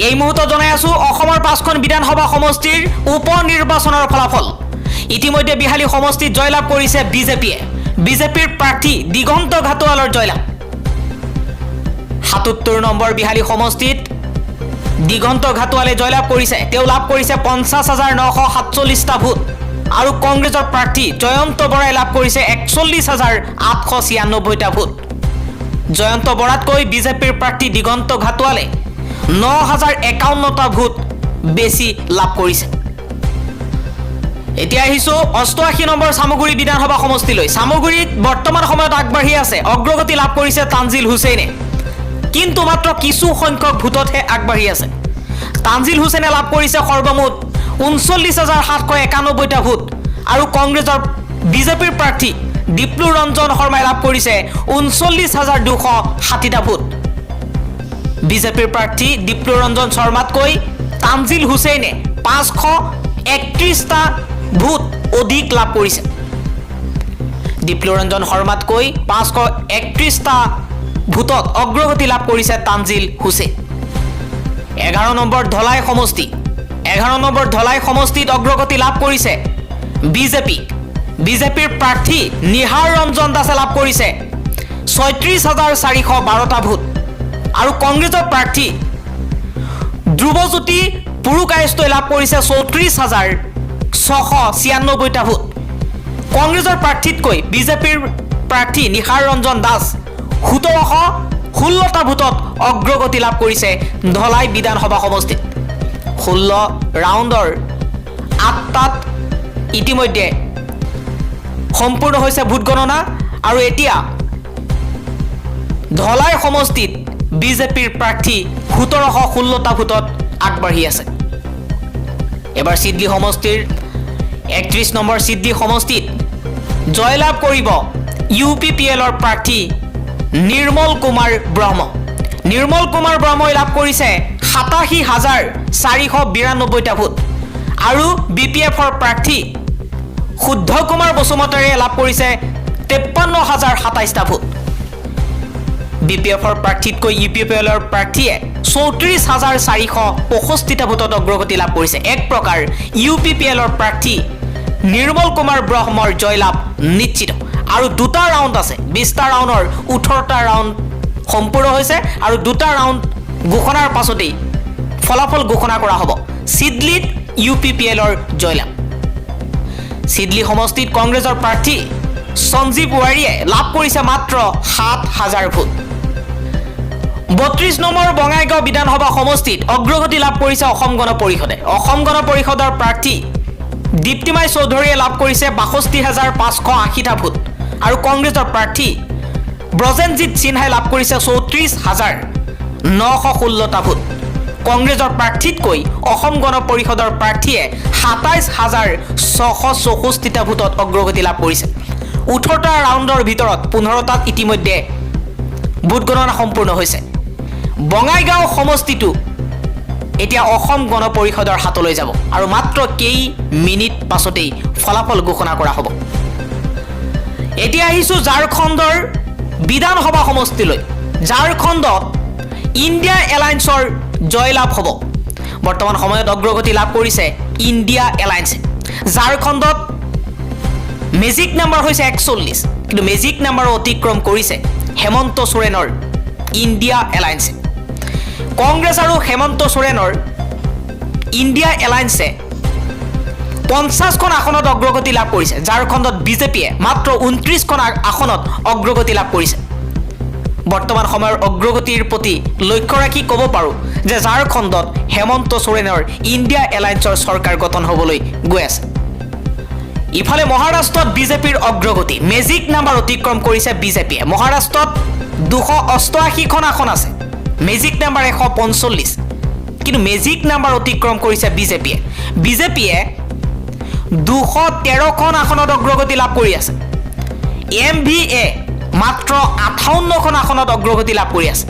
এই মুহূৰ্তত জনাই আছো অসমৰ 5খন বিধানসভা সমষ্টিৰ উপ নিৰ্বাচনৰ ফলাফল ইতিমধ্যে বিহালী সমষ্টিত জয়লাভ কৰিছে বিজেপিৰ প্ৰাৰ্থী দিগন্ত ঘাটোৱালৰ জয়লাভ ৭৭ নম্বৰ বিহালী সমষ্টিত দিগন্ত ঘাটোৱালে জয়লাভ কৰিছে তেওঁ লাভ কৰিছে ৫০,৯৪৭টা ভোট আৰু কংগ্ৰেছৰ প্ৰাৰ্থী জয়ন্ত বৰাই লাভ কৰিছে ৪১,৮৯৬টা ভোট জয়ন্ত বৰাতকৈ বিজেপিৰ প্ৰাৰ্থী দিগন্ত ঘাটোৱালে ৯,০৫১টা ভোট বেছি লাভ কৰিছে এতিয়া আহিছো ৮৮ নম্বৰ সামগুৰি বিধানসভা সমষ্টিলৈ সামগুৰিত বৰ্তমান সময়ত আগবাঢ়ি আছে অগ্ৰগতি লাভ কৰিছে তানজিল হুছেইনে কিন্তু মাত্ৰ কিছু সংখ্যক ভোটতহে আগবাঢ়ি আছে তানজিল হুছেইনে লাভ কৰিছে সৰ্বমুঠ ৩৯,৭৯১টা ভোট আৰু কংগ্ৰেছৰ বিজেপিৰ প্ৰাৰ্থী দীপ্লু ৰঞ্জন শৰ্মাই লাভ কৰিছে ৩৯,২৬০টা ভোট বিজেপিৰ প্ৰাৰ্থী দীপ্লু ৰঞ্জন শৰ্মাতকৈ তানজিল হুছেইনে ৫৩১টা ভোট অধিক লাভ কৰিছে দীপ্লু ৰঞ্জন শৰ্মাতকৈ ৫৩১টা ভোটত অগ্ৰগতি লাভ কৰিছে তানজিল হুছেইন ১১ নম্বৰ ধলাই সমষ্টিত অগ্ৰগতি লাভ কৰিছে বিজেপিৰ প্ৰাৰ্থী নিহাৰ ৰঞ্জন দাসে লাভ কৰিছে ৩৬,৪১২টা ভোট আৰু কংগ্ৰেছৰ প্ৰাৰ্থী ধ্ৰুৱজ্যোতি পুৰুকায়স্থই লাভ কৰিছে ৩৪,৬৯৬টা ভোট কংগ্ৰেছৰ প্ৰাৰ্থীতকৈ বিজেপিৰ প্ৰাৰ্থী নিহাৰ ৰঞ্জন দাস ১৭১৬টা ভোটত অগ্ৰগতি লাভ কৰিছে ধলাই বিধানসভা সমষ্টিত ১৬ ৰাউণ্ডৰ ৮টাত ইতিমধ্যে সম্পূৰ্ণ হৈছে ভোট গণনা আৰু এতিয়া ধলাই সমষ্টিত বিজেপিৰ প্ৰাৰ্থী ১৭১৬টা ভোটত আগবাঢ়ি আছে এবাৰ সিদ্ধি সমষ্টিৰ ৩১ নম্বৰ সিদ্ধি সমষ্টিত জয়লাভ কৰিব UPPLৰ প্ৰাৰ্থী নিৰ্মল কুমাৰ ব্ৰহ্মই লাভ কৰিছে ৮৭,৪৯২টা ভোট আৰু BPFৰ প্ৰাৰ্থী শুদ্ধ কুমাৰ বসুমতাৰীয়ে লাভ কৰিছে ৫৩,০২৭টা ভোট BPFৰ প্ৰাৰ্থীতকৈ UPPLৰ প্ৰাৰ্থীয়ে ৩৪,৪৬৫টা ভোটত অগ্ৰগতি লাভ কৰিছে এক প্ৰকাৰ UPPLৰ প্ৰাৰ্থী নিৰ্মল কুমাৰ ব্ৰহ্মৰ জয়লাভ নিশ্চিত আৰু দুটা ৰাউণ্ড আছে ২০টা ৰাউণ্ডৰ ১৮টা ৰাউণ্ড সম্পূৰ্ণ হৈছে আৰু দুটা ৰাউণ্ড ঘোষণাৰ পাছতেই ফলাফল ঘোষণা কৰা হ'ব সিডলিত UPPLৰ জয়লাভ সিডলি সমষ্টিত কংগ্ৰেছৰ প্ৰাৰ্থী সঞ্জীৱ ৱাৰীয়ে লাভ কৰিছে মাত্ৰ ৭,০০০ ভোট ৩২ নম্বৰ বঙাইগাঁও বিধানসভা সমষ্টিত অগ্ৰগতি লাভ কৰিছে অসম গণ পৰিষদৰ প্ৰাৰ্থী দীপ্তিমাই চৌধুৰীয়ে লাভ কৰিছে ৬২,৫৮০টা ভোট আৰু কংগ্ৰেছৰ প্ৰাৰ্থী ব্ৰজেনজিৎ সিনহাই লাভ কৰিছে ৩৪,৯১৬টা ভোট কংগ্ৰেছৰ প্ৰাৰ্থীতকৈ অসম গণ পৰিষদৰ প্ৰাৰ্থীয়ে ২৭,৬৬৪টা ভোটত অগ্ৰগতি লাভ কৰিছে ১৮টা ৰাউণ্ডৰ ভিতৰত ১৫টাত ইতিমধ্যে ভোট গণনা সম্পূৰ্ণ হৈছে বঙাইগাঁও সমষ্টিটো এতিয়া অসম গণ পৰিষদৰ হাতলৈ যাব আৰু মাত্ৰ কেই মিনিট পাছতেই ফলাফল ঘোষণা কৰা হ'ব এতিয়া আহিছো ঝাৰখণ্ডৰ বিধানসভা সমষ্টিলৈ ঝাৰখণ্ডত ইণ্ডিয়া এলায়েন্সৰ জয়লাভ হ'ব বৰ্তমান সময়ত অগ্ৰগতি লাভ কৰিছে ইণ্ডিয়া এলায়েন্সে ঝাৰখণ্ডত মেজিক নাম্বাৰ হৈছে ৪১ কিন্তু মেজিক নাম্বাৰ অতিক্ৰম কৰিছে হেমন্ত সোৰেনৰ ইণ্ডিয়া এলায়েন্সে কংগ্ৰেছ আৰু হেমন্ত সোৰেনৰ ইণ্ডিয়া এলায়েন্সে ৫০খন আসনত অগ্ৰগতি লাভ কৰিছে ঝাৰখণ্ডত বিজেপিয়ে মাত্ৰ ২৯খন আসনত অগ্ৰগতি লাভ কৰিছে বৰ্তমান সময়ৰ অগ্ৰগতিৰ প্ৰতি লক্ষ্য ৰাখি ক'ব পাৰোঁ যে ঝাৰখণ্ডত হেমন্ত সোৰেনৰ ইণ্ডিয়া এলায়েন্সৰ চৰকাৰ গঠন হ'বলৈ গৈ আছে ইফালে মহাৰাষ্ট্ৰত বিজেপিৰ অগ্ৰগতি মেজিক নাম্বাৰ অতিক্ৰম কৰিছে বিজেপিয়ে মহাৰাষ্ট্ৰত ২৮৮খন আসন আছে মেজিক নাম্বাৰ ১৪৫ কিন্তু মেজিক নাম্বাৰ অতিক্ৰম কৰিছে বিজেপিয়ে ২১৩খন আসনত অগ্ৰগতি লাভ কৰি আছে MVA মাত্ৰ ৫৮খন আসনত অগ্ৰগতি লাভ কৰি আছে